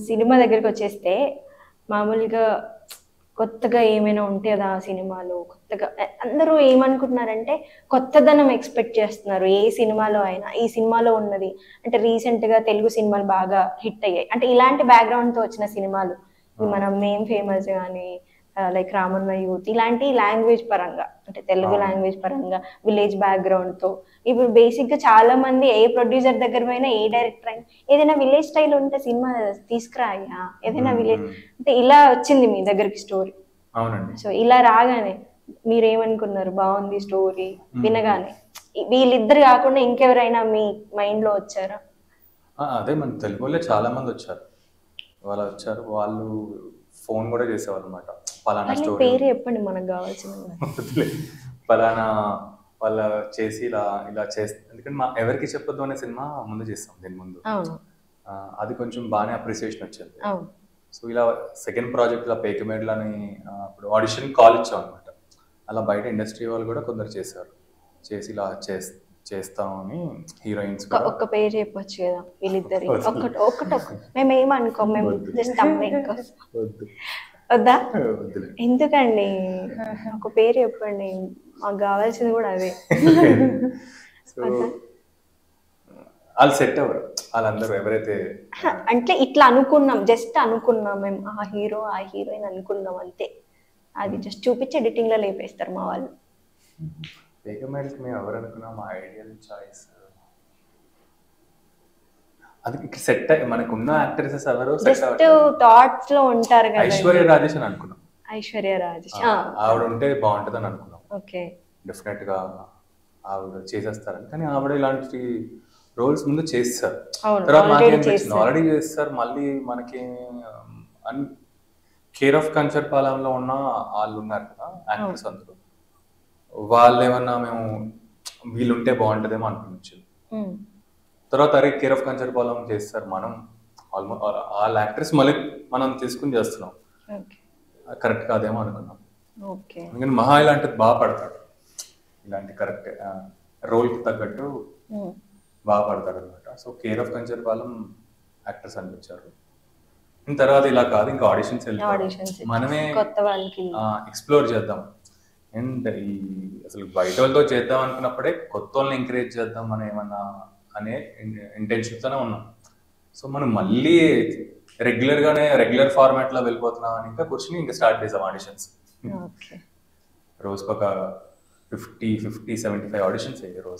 Cinema దగ్గరికొచ్చేస్తే మామూలుగా కొత్తగా ఏమైనా ఉంటే కదా ఆ సినిమాలో కొత్తగా అందరూ ఏమనుకుంటున్నారంటే కొత్తదనం ఎక్స్పెక్ట్ చేస్తున్నారు ఏ సినిమాలో అయినా. ఈ సినిమాలో ఉన్నది అంటే రీసెంట్‌గా తెలుగు సినిమాలు బాగా హిట్ అయ్యాయి. అంటే ఇలాంటి బ్యాక్‌గ్రౌండ్‌తో వచ్చిన సినిమాలు. మన 'మేమ్ ఫేమస్' గాని లైక్ 'రామన్న యూత్' ఇలాంటి లాంగ్వేజ్ పరంగా అంటే తెలుగు లాంగ్వేజ్ పరంగా విలేజ్ బ్యాక్‌గ్రౌండ్‌తో ఇప్పుడు బేసిక్‌గా చాలా మంది ఏ ప్రొడ్యూసర్ దగ్గర పోయినా ఏ డైరెక్టర్ అయినా ఏదైనా విలేజ్ స్టైల్ ఉంటే సినిమా తీసుకురా అయ్యా ఏదైనా విలేజ్ అంటే ఇలా వచ్చింది మీ దగ్గరికి స్టోరీ. అవునండి. సో ఇలా రాగానే మీరేమనుకున్నారు? బాగుంది స్టోరీ వినగానే వీళ్ళిద్దరు కాకుండా ఇంకెవరైనా మీ మైండ్ లో వచ్చారా? అదే మన తెలుగు వాళ్ళే చాలా మంది వచ్చారు. వాళ్ళు వచ్చారు, వాళ్ళు ఫోన్ కూడా చేసేవాళ్ళు అనమాట. పలానా స్టోరీ పేరు చెప్పండి మనకు కావాల్సిన పలానా వాళ్ళ చేసి ఇలా ఇలా చేస్తే, ఎందుకంటే మా ఎవరికి చెప్పొద్దు అనే సినిమా ముందు చేస్తాం దీని ముందు. అది కొంచెం బాగానే అప్రిసియేషన్ వచ్చింది. సో ఇలా సెకండ్ ప్రాజెక్ట్ ఇలా పేకమేడ్లని అప్పుడు ఆడిషన్ కాల్ ఇచ్చాం అనమాట. అలా బయట ఇండస్ట్రీ వాళ్ళు కూడా కొందరు చేశారు. చేసి ఇలా చేస్తామని హీరోయిన్స్ ఒక్క పేరు చెప్పొచ్చు కదా వీళ్ళిద్దరి ఒకటి మేము ఏమనుకోం, మేము జస్ట్ వద్దా? ఎందుకండి ఒక పేరు చెప్పండి, మాకు కావాల్సింది కూడా అదే. సో వాళ్ళు సెట్ అవ్వరు వాళ్ళందరూ ఎవరైతే అంటే ఇట్లా అనుకున్నాం, జస్ట్ అనుకున్నాం మేము ఆ హీరో ఆ హీరోయిన్ అనుకున్నాం అంతే. అది జస్ట్ చూపించి ఎడిటింగ్ లో లేపేస్తారు మా వాళ్ళు. పేకమేడ్కి మేము ఎవరు అనుకున్నాం ఐడియల్ చాయిస్ అది సెట్ మనకున్న యాక్ట్రెసెస్ ఎవరు జస్ట్ థాట్స్ లో ఉంటారు కదా. ఐశ్వర్య రాజేష్ అని అనుకున్నాం. ఐశ్వర్య రాజేష్ ఆవిడ ఉంటే బాగుంటుంది అని అనుకున్నాం. ఓకే, డెఫినెట్ గా ఆవిడ చేసేస్తారని. కానీ ఆవిడ ఇలాంటి రోల్స్ ముందు చేస్తారు, తర్వాత మాకేం ఆల్రెడీ చేస్తారు. మళ్ళీ మనకి కేర్ ఆఫ్ కంచర్పాలెంలో ఉన్న వాళ్ళు ఉన్నారు కదా యాక్టర్స్, అందరూ వాళ్ళు ఏమన్నా మేము వీళ్ళుంటే బాగుంటుందేమో అనిపించింది. తర్వాత అరే కేర్ ఆఫ్ కంచర్పాలెం చేస్తారు, మనం ఆల్మోస్ట్ వాళ్ళ యాక్టర్స్ మళ్ళీ మనం తీసుకుని చేస్తున్నాం, కరెక్ట్ కాదేమో అనుకున్నాం. ఎందుకంటే మహా ఇలాంటిది బాగా పడతాడు, ఇలాంటి కరెక్ట్ రోల్కి తగ్గట్టు బాగా పడతాడు అనమాట. So care of Kancharapalem actors అనిపించారు. తర్వాత ఇలా కాదు, ఇంకా ఆడిషన్స్ వెళ్తాం, మనమే ఎక్స్ప్లోర్ చేద్దాం. అండ్ ఈ అసలు బయట వాళ్ళతో చేద్దాం అనుకున్నప్పుడే కొత్త వాళ్ళని ఎంకరేజ్ చేద్దాం అనే ఇంటెన్షన్తోనే ఉన్నాం. సో మనం మళ్ళీ రెగ్యులర్ ఫార్మాట్ లో వెళ్ళిపోతున్నాం అని ఇంకా కూర్చొని ఇంకా స్టార్ట్ చేసాం ఆడిషన్స్. రోజుకొక 50-75 ఆడిషన్స్ అయ్యాయి రోజు.